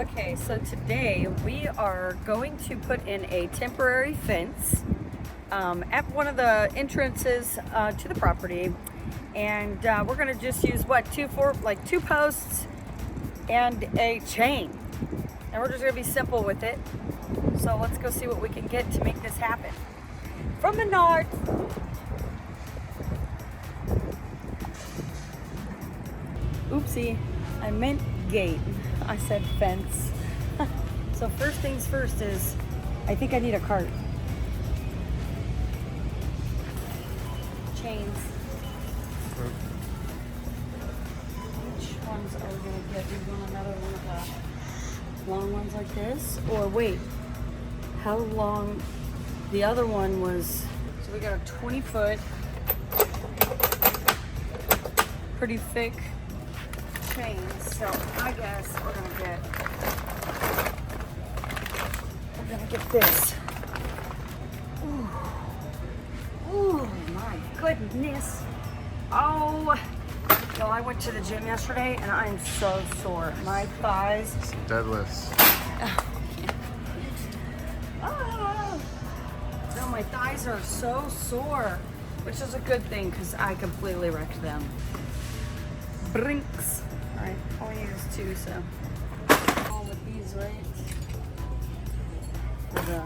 Okay, so today we are going to put in a temporary fence at one of the entrances to the property, and we're going to just use two posts and a chain, and we're just going to be simple with it. So let's go see what we can get to make this happen. From the north. Oopsie, I meant gate. I said fence. So first things first is, I think I need a cart. Chains. Which ones are we gonna get? We want another one of the long ones like this? Or wait, how long? The other one was, so we got a 20-foot, pretty thick chain. So I guess we're gonna get this. Ooh, my goodness. Oh, yo, I went to the gym yesterday and I'm so sore. My thighs. Deadlifts. No, my thighs are so sore, which is a good thing because I completely wrecked them. Brinks. All right, all we need is two, so all with these, right? For the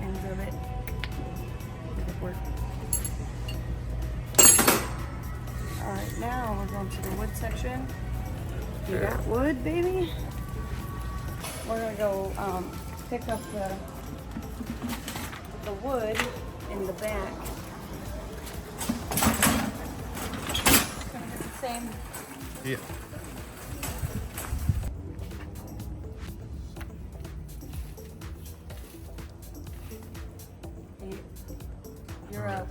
ends of it. Make it work. All right, now we're going to the wood section. You got wood, baby? We're gonna go pick up the wood in the back. Gonna get the same. Yeah. You're up.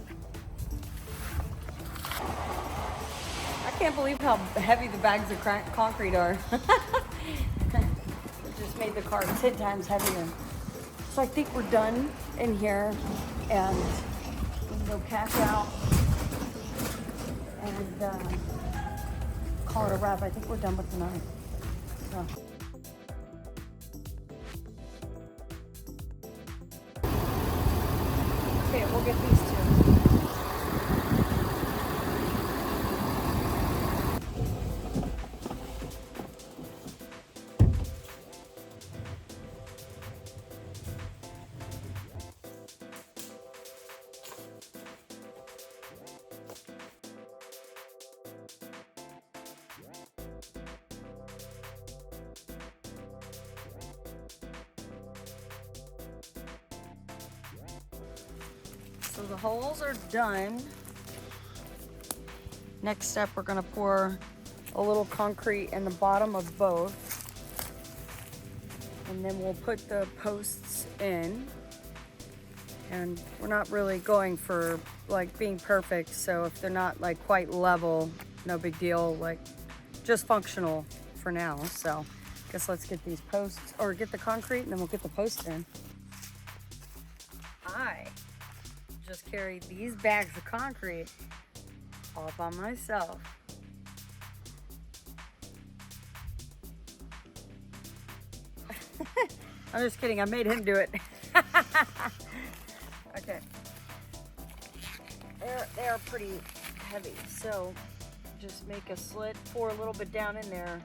I can't believe how heavy the bags of concrete are. It just made the car 10 times heavier. So I think we're done in here, and we can go cash out and call it a wrap. I think we're done with the night. So. Okay, we'll get these two. So the holes are done. Next step, we're gonna pour a little concrete in the bottom of both. And then we'll put the posts in. And we're not really going for like being perfect. So if they're not like quite level, no big deal, like just functional for now. So I guess let's get these posts, or get the concrete, and then we'll get the posts in. I just carried these bags of concrete all by myself. I'm just kidding, I made him do it. Okay. They are pretty heavy, so just make a slit, pour a little bit down in there.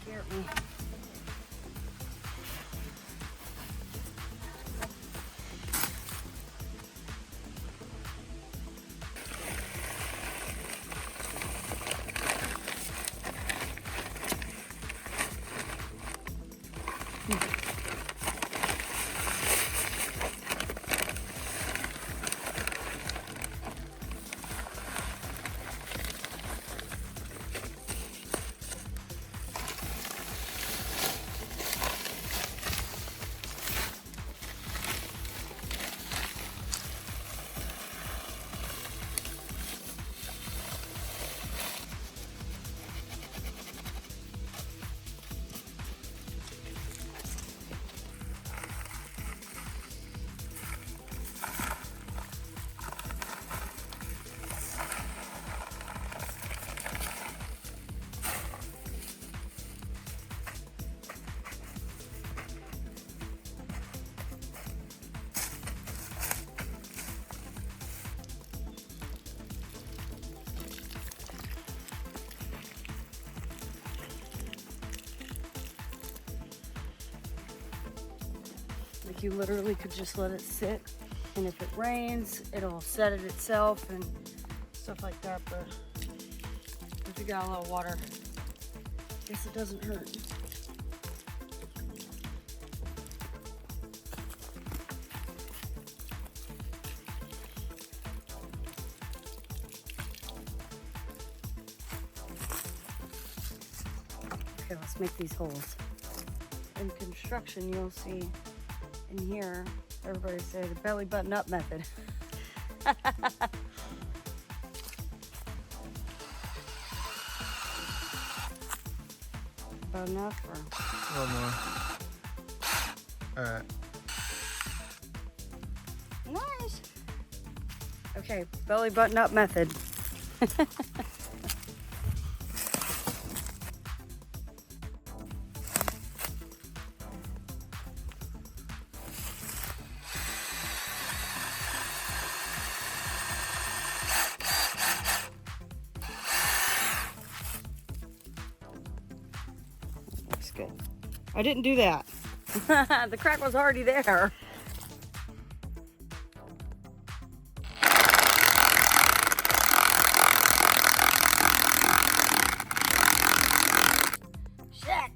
Scared me. Like you literally could just let it sit, and if it rains, it'll set it itself and stuff like that. But if you got a little water, I guess it doesn't hurt. Okay, let's make these holes. In construction, you'll see in here, everybody say the belly button up method. About enough or? A little more. All right. Nice. Okay, belly button up method. Looks good. I didn't do that. The crack was already there. Shit.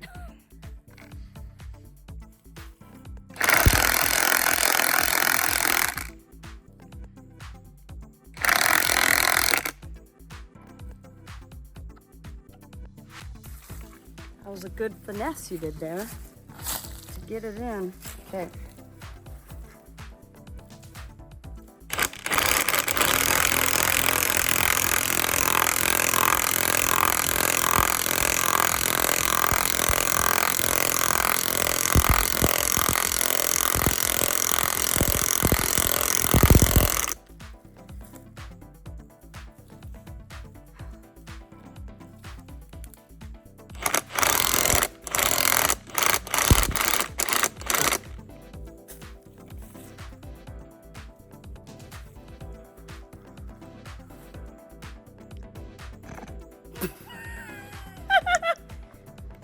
That was a good finesse you did there to get it in. Okay.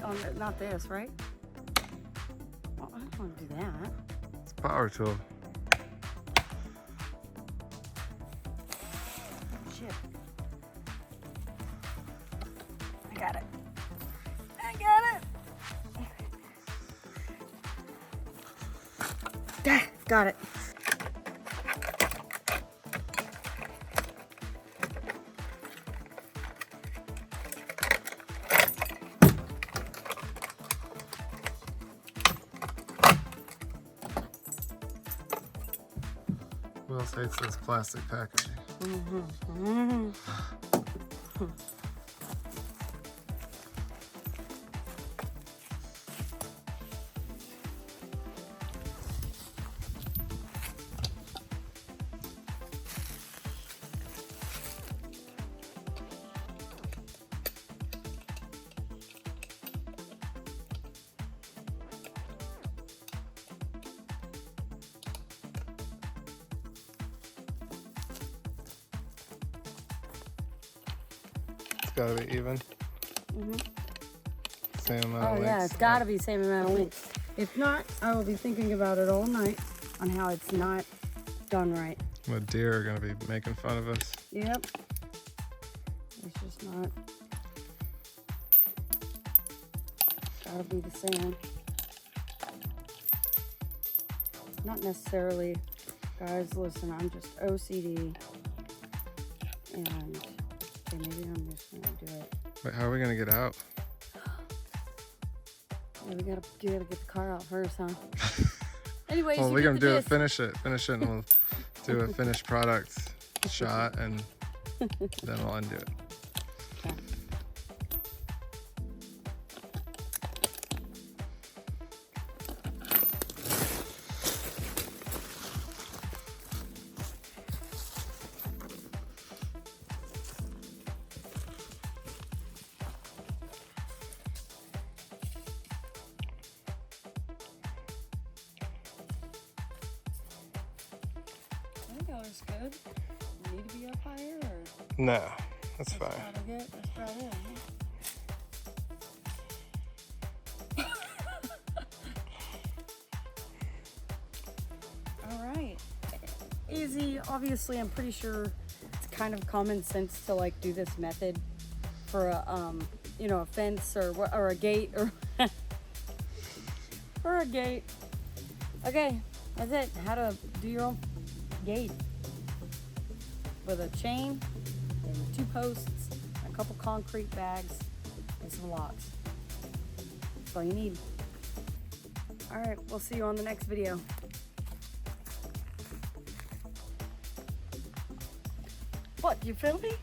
Oh, not this, right? Well, I don't want to do that. It's a power tool. Shit. I got it. I got it. Got it. Who else hates this plastic packaging? gotta be even. Same amount of Oh lengths. yeah, it's gotta be same amount of lengths. If not, I will be thinking about it all night on how it's not done right. The deer are gonna be making fun of us. Yep. It's just not. Gotta be the same. Not necessarily, guys, listen, I'm just OCD. And okay, maybe I'm just gonna do it. Wait, how are we gonna get out? Yeah, we gotta get the car out first, huh? Anyways, Well, you we're get gonna the do it, gist. finish it, and we'll do a finished product shot, and then we'll undo it. Okay. I think that looks good. Need to be up higher, or No, that's fine. that's about it. All right, easy. Obviously, I'm pretty sure it's kind of common sense to like do this method for a you know, a fence or a gate or or a gate. Okay, that's it. How to do your own gate with a chain and 2 posts, a couple concrete bags, and some locks. That's all you need. All right, we'll see you on the next video. What, you filming?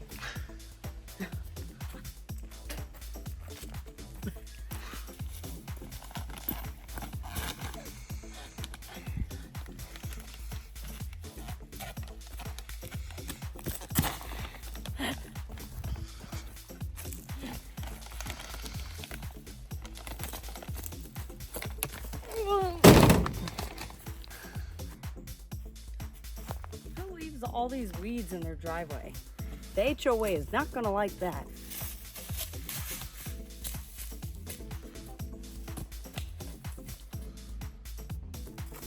Who leaves all these weeds in their driveway? The HOA is not gonna like that.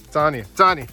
It's on you. It's on you.